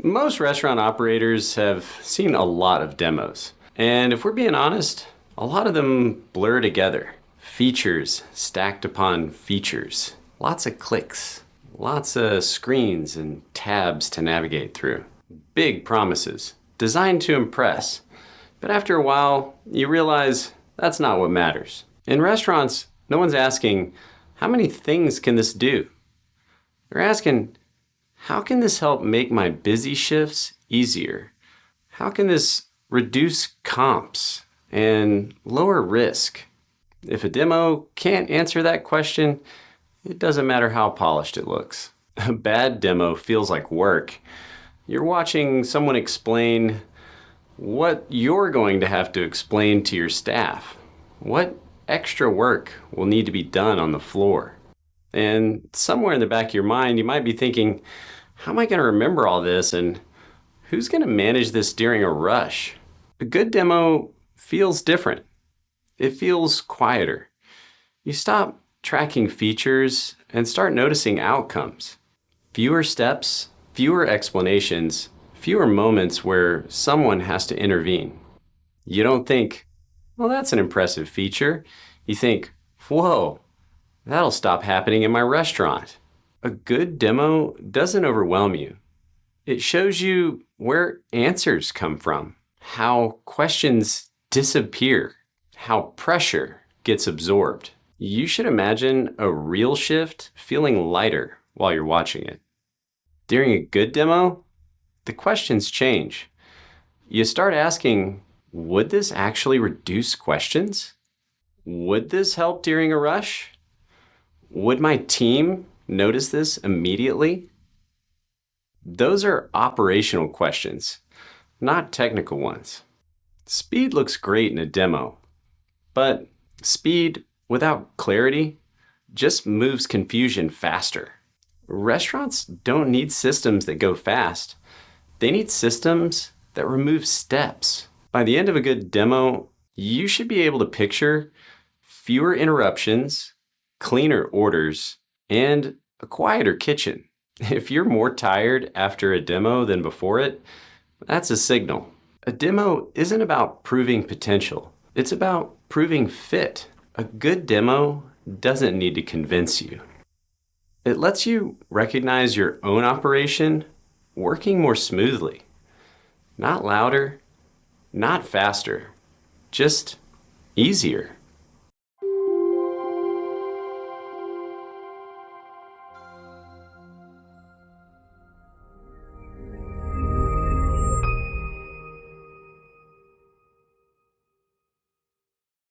Most restaurant operators have seen a lot of demos. And if we're being honest, a lot of them blur together. Features stacked upon features. Lots of clicks. Lots of screens and tabs to navigate through. Big promises, designed to impress. But after a while, you realize that's not what matters. In restaurants, no one's asking, how many things can this do? They're asking, how can this help make my busy shifts easier? How can this reduce comps and lower risk? If a demo can't answer that question, it doesn't matter how polished it looks. A bad demo feels like work. You're watching someone explain what you're going to have to explain to your staff. What extra work will need to be done on the floor? And somewhere in the back of your mind, you might be thinking, how am I going to remember all this, and who's going to manage this during a rush? A good demo feels different. It feels quieter. You stop tracking features and start noticing outcomes. Fewer steps, fewer explanations, fewer moments where someone has to intervene. You don't think, well, that's an impressive feature. You think, whoa, that'll stop happening in my restaurant. A good demo doesn't overwhelm you. It shows you where answers come from, how questions disappear, how pressure gets absorbed. You should imagine a real shift feeling lighter while you're watching it. During a good demo, the questions change. You start asking, would this actually reduce questions? Would this help during a rush? Would my team notice this immediately? Those are operational questions, not technical ones. Speed looks great in a demo, but speed without clarity just moves confusion faster. Restaurants don't need systems that go fast. They need systems that remove steps. By the end of a good demo, you should be able to picture fewer interruptions, cleaner orders, and a quieter kitchen. If you're more tired after a demo than before it, that's a signal. A demo isn't about proving potential. It's about proving fit. A good demo doesn't need to convince you. It lets you recognize your own operation working more smoothly. Not louder, not faster, just easier.